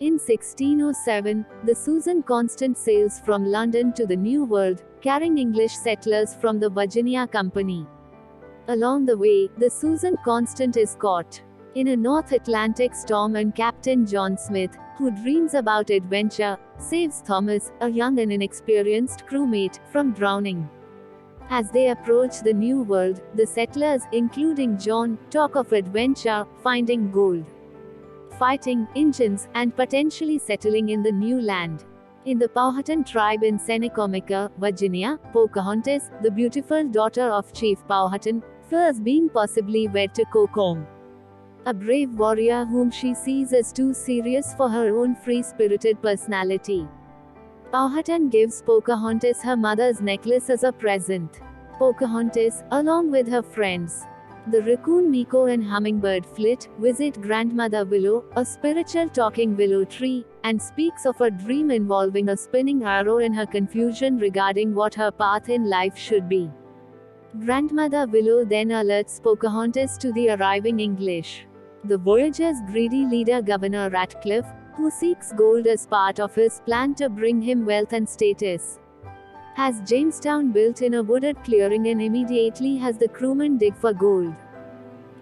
In 1607, the Susan Constant sails from London to the New World, carrying English settlers from the Virginia Company. Along the way, the Susan Constant is caught in a North Atlantic storm, and Captain John Smith, who dreams about adventure, saves Thomas, a young and inexperienced crewmate, from drowning. As they approach the New World, the settlers, including John, talk of adventure, finding gold, fighting Indians, and potentially settling in the new land. In the Powhatan tribe in Senecomica, Virginia, Pocahontas, the beautiful daughter of Chief Powhatan, fears being possibly wed to Kokong, a brave warrior whom she sees as too serious for her own free-spirited personality. Powhatan gives Pocahontas her mother's necklace as a present. Pocahontas, along with her friends, the raccoon Miko and hummingbird Flit, visit Grandmother Willow, a spiritual talking willow tree, and speaks of a dream involving a spinning arrow in her confusion regarding what her path in life should be. Grandmother Willow then alerts Pocahontas to the arriving English. The voyager's greedy leader Governor Ratcliffe, who seeks gold as part of his plan to bring him wealth and status, has Jamestown built in a wooded clearing and immediately has the crewmen dig for gold.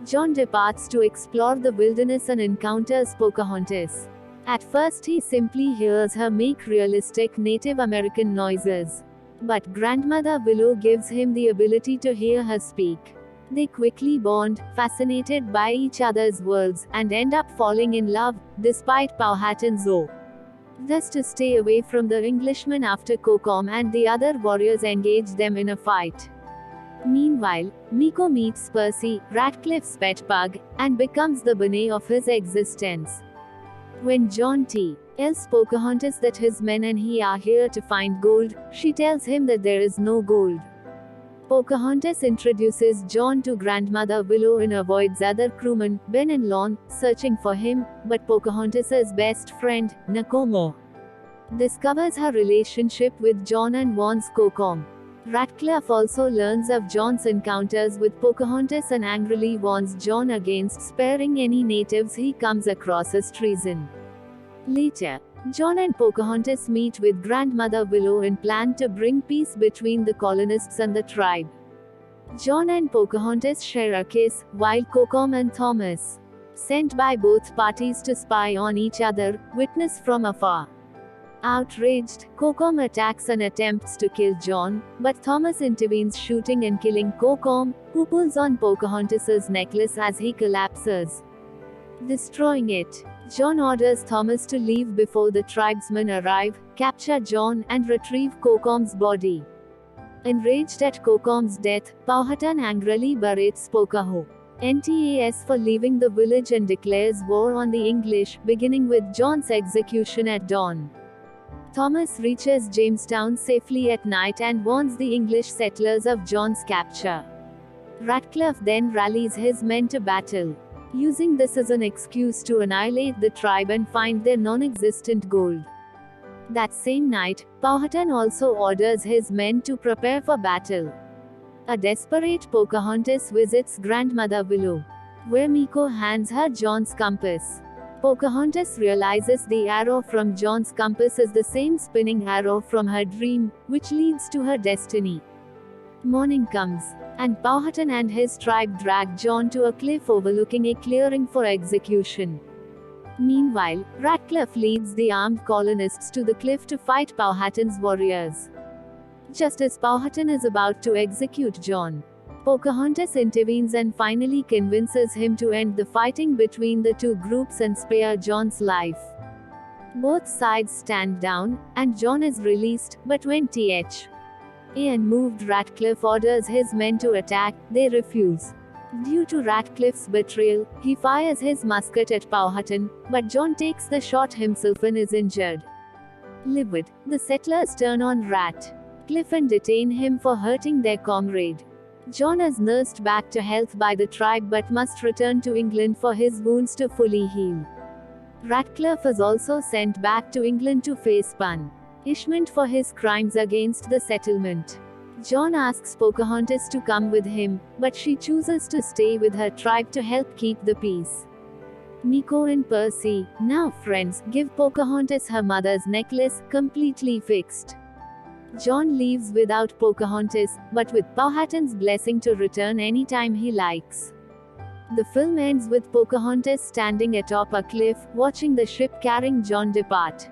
John departs to explore the wilderness and encounters Pocahontas. At first he simply hears her make realistic Native American noises. But Grandmother Willow gives him the ability to hear her speak. They quickly bond, fascinated by each other's worlds, and end up falling in love, despite Powhatan's oath. Thus to stay away from the Englishmen after Kokong and the other warriors engage them in a fight. Meanwhile, Miko meets Percy, Ratcliffe's pet pug, and becomes the bane of his existence. When John tells Pocahontas that his men and he are here to find gold, she tells him that there is no gold. Pocahontas introduces John to Grandmother Willow and avoids other crewmen, Ben and Lon, searching for him, but Pocahontas's best friend, Nakomo, discovers her relationship with John and warns Kokong. Ratcliffe also learns of John's encounters with Pocahontas and angrily warns John against sparing any natives he comes across as treason. Later, John and Pocahontas meet with Grandmother Willow and plan to bring peace between the colonists and the tribe. John and Pocahontas share a kiss, while Kokong and Thomas, sent by both parties to spy on each other, witness from afar. Outraged, Kokong attacks and attempts to kill John, but Thomas intervenes, shooting and killing Kokong, who pulls on Pocahontas's necklace as he collapses, destroying it. John orders Thomas to leave before the tribesmen arrive, capture John, and retrieve Kokong's body. Enraged at Kokong's death, Powhatan angrily berates Pocahontas for leaving the village and declares war on the English, beginning with John's execution at dawn. Thomas reaches Jamestown safely at night and warns the English settlers of John's capture. Ratcliffe then rallies his men to battle, using this as an excuse to annihilate the tribe and find their non-existent gold. That same night, Powhatan also orders his men to prepare for battle. A desperate Pocahontas visits Grandmother Willow, where Miko hands her John's compass. Pocahontas realizes the arrow from John's compass is the same spinning arrow from her dream, which leads to her destiny. Morning comes, and Powhatan and his tribe drag John to a cliff overlooking a clearing for execution. Meanwhile, Ratcliffe leads the armed colonists to the cliff to fight Powhatan's warriors. Just as Powhatan is about to execute John, Pocahontas intervenes and finally convinces him to end the fighting between the two groups and spare John's life. Both sides stand down, and John is released, but when unmoved Ratcliffe orders his men to attack, they refuse. Due to Ratcliffe's betrayal, he fires his musket at Powhatan, but John takes the shot himself and is injured. Livid, the settlers turn on Ratcliffe and detain him for hurting their comrade. John is nursed back to health by the tribe but must return to England for his wounds to fully heal. Ratcliffe is also sent back to England to face punishment for his crimes against the settlement. John asks Pocahontas to come with him, but she chooses to stay with her tribe to help keep the peace. Nico and Percy, now friends, give Pocahontas her mother's necklace, completely fixed. John leaves without Pocahontas, but with Powhatan's blessing to return anytime he likes. The film ends with Pocahontas standing atop a cliff, watching the ship carrying John depart.